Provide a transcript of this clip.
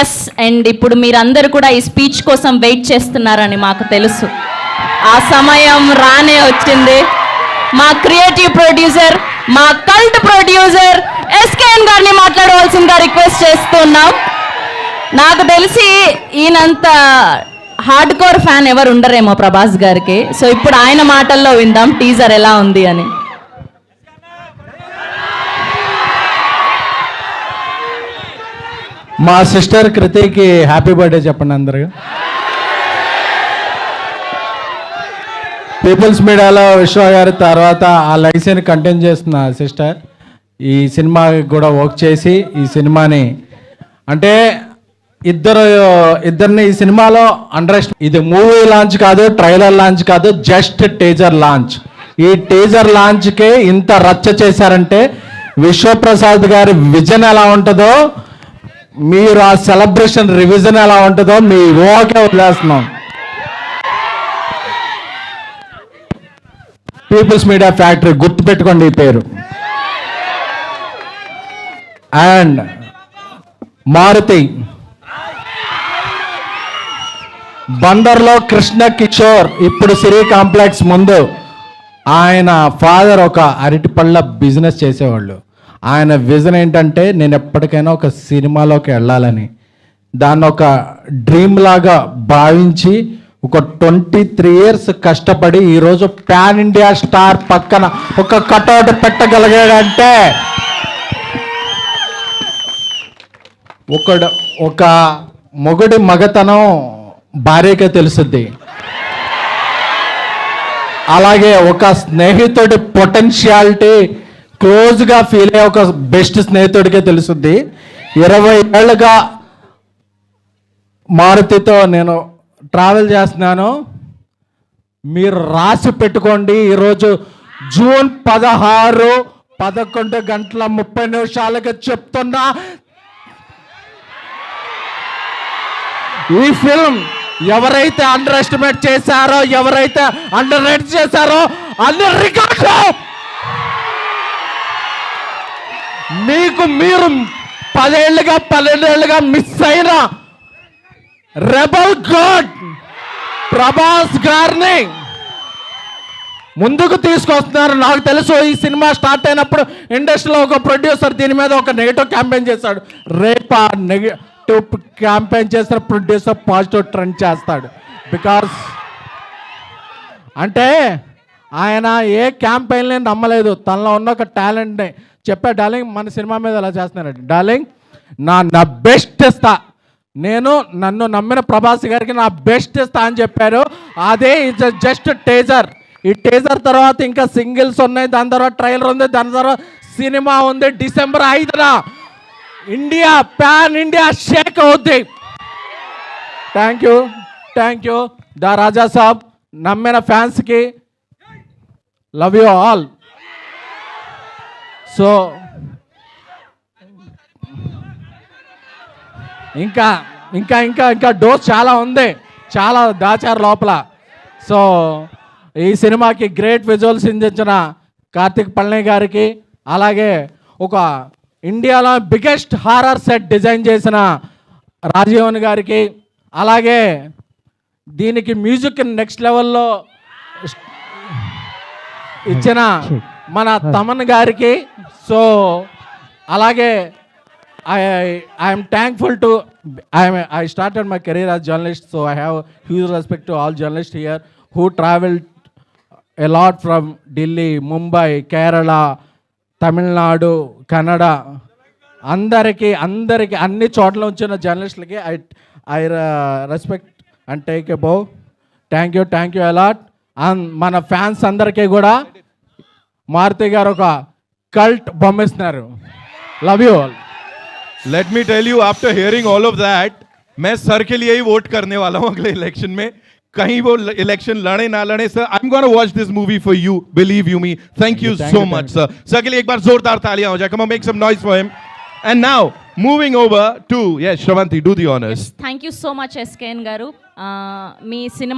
Yes, and ఇప్పుడు మీరందరూ కూడా ఈ స్పీచ్ కోసం వెయిట్ చేస్తున్నారని మాకు తెలుసు. ఆ సమయం రానే వచ్చింది. మా క్రియేటివ్ ప్రొడ్యూసర్, మా కల్ట్ ప్రొడ్యూసర్ ఎస్కేఎన్ గారిని మాట్లాడవలసిందిగా రిక్వెస్ట్ చేస్తున్నాం. నాకు తెలిసి ఈయనంత హార్డ్ కోర్ ఫ్యాన్ ఎవరు ఉండరేమో ప్రభాస్ గారికి. సో ఇప్పుడు ఆయన మాటల్లో విందాం టీజర్ ఎలా ఉంది అని. మా సిస్టర్ కృతికి హ్యాపీ బర్త్డే చెప్పండి అందరూ. పీపుల్స్ మీడియాలో విశ్వ గారి తర్వాత ఆ లైసెన్ కంటిన్యూ చేస్తున్న సిస్టర్ ఈ సినిమాకి కూడా వర్క్ చేసి ఈ సినిమాని అంటే ఇద్దరిని ఈ సినిమాలో ఇది మూవీ లాంచ్ కాదు, ట్రైలర్ లాంచ్ కాదు, జస్ట్ టీజర్ లాంచ్. ఈ టీజర్ లాంచ్కే ఇంత రచ్చ చేశారంటే విశ్వప్రసాద్ గారి విజన్ ఎలా ఉంటుందో, మీరు ఆ సెలబ్రేషన్ రివిజన్ ఎలా ఉంటుందో మీ ఊహకే వదిలేస్తున్నాం. పీపుల్స్ మీడియా ఫ్యాక్టరీ గుర్తుపెట్టుకోండి ఈ పేరు. అండ్ మారుతి బందర్లో కృష్ణ కిషోర్ ఇప్పుడు సిరి కాంప్లెక్స్ ముందు ఆయన ఫాదర్ ఒక అరటిపళ్ళ బిజినెస్ చేసేవాళ్ళు. ఆయన విజన్ ఏంటంటే నేను ఎప్పటికైనా ఒక సినిమాలోకి వెళ్ళాలని, దాన్ని ఒక డ్రీమ్ లాగా భావించి ఒక 23 years కష్టపడి ఈరోజు పాన్ ఇండియా స్టార్ పక్కన ఒక కటౌట్ పెట్టగలిగాడంటే ఒక మొగుడి మగతనం భార్యకే తెలుస్తుంది. అలాగే ఒక స్నేహితుడి పొటెన్షియాలిటీ క్లోజ్గా ఫీల్ అయ్యే ఒక బెస్ట్ స్నేహితుడికే తెలుస్తుంది. 20 ఏళ్ళుగా మారుతితో నేను ట్రావెల్ చేస్తున్నాను. మీరు రాసి పెట్టుకోండి, ఈరోజు జూన్ 16 11:30 చెప్తున్నా, ఈ ఫిల్మ్ ఎవరైతే అండర్ ఎస్టిమేట్ చేశారో, ఎవరైతే అండర్ రేట్ చేశారో అన్ని రికార్డు మీకు మీరు 12 ఏళ్ళుగా మిస్ అయిన రెబల్ గాడ్ ప్రభాస్ గారిని ముందుకు తీసుకొస్తున్నారు. నాకు తెలుసు ఈ సినిమా స్టార్ట్ అయినప్పుడు ఇండస్ట్రీలో ఒక ప్రొడ్యూసర్ దీని మీద ఒక నెగిటివ్ క్యాంపెయిన్ చేశాడు. రేపు ఆ నెగిటివ్ క్యాంపెయిన్ చేసిన ప్రొడ్యూసర్ పాజిటివ్ ట్రెండ్ చేస్తాడు. బికాస్ అంటే ఆయన ఏ క్యాంపెయిన్ని నమ్మలేదు, తనలో ఉన్న ఒక టాలెంట్ని చెప్పా. డార్లింగ్ మన సినిమా మీద అలా చేస్తున్నారండి, డార్లింగ్ నా బెస్ట్ ఇస్తా, నేను నన్ను నమ్మిన ప్రభాస్ గారికి నా బెస్ట్ ఇస్తా అని చెప్పారు. అదే జస్ట్ టేజర్. ఈ టేజర్ తర్వాత ఇంకా సింగిల్స్ ఉన్నాయి, దాని తర్వాత ట్రైలర్ ఉంది, దాని తర్వాత సినిమా ఉంది. December 5న ఇండియా పాన్ ఇండియా షేక్ అవుద్ది. థ్యాంక్ యూ దా రాజా సాబ్. నమ్మిన ఫ్యాన్స్కి లవ్ యూ ఆల్. సో ఇంకా ఇంకా ఇంకా ఇంకా డోస్ చాలా ఉంది, చాలా దాచారు లోపల. సో ఈ సినిమాకి గ్రేట్ విజువల్స్ అందించిన కార్తిక్ పళని గారికి, అలాగే ఒక ఇండియాలో బిగ్గెస్ట్ హారర్ సెట్ డిజైన్ చేసిన రాజీవన్ గారికి, అలాగే దీనికి మ్యూజిక్ నెక్స్ట్ లెవెల్లో ఇచ్చిన మన తమన్ గారికి. సో అలాగే I am thankful to I started my career as journalist, so I have huge respect to all journalists here who traveled a lot from Delhi, Mumbai, Kerala, Tamil Nadu, Kannada. అందరికి అన్ని చోట్ల వచ్చిన జర్నలిస్టులకి I respect and take a bow. Thank you a lot. And మన fans అందరికీ కూడా మారుతి గారు ఒక కల్ట్ బొమ్మిస్తున్నారు. Love you all. Let me tell you, after hearing all of that, मैं सर के लिए ही वोट करने वाला हूँ अगले इलेक्शन में. कहीं वो इलेक्शन लड़े ना लड़े sir, I'm going to watch this movie for you, believe you me. Thank you so much sir. Sir के लिए एक बार जोरदार तालियां हो जाए. Come on, make some noise for him. And now moving over to yes, Shravanti, do the honors. Yes, thank you so much SKN garu. Me cinema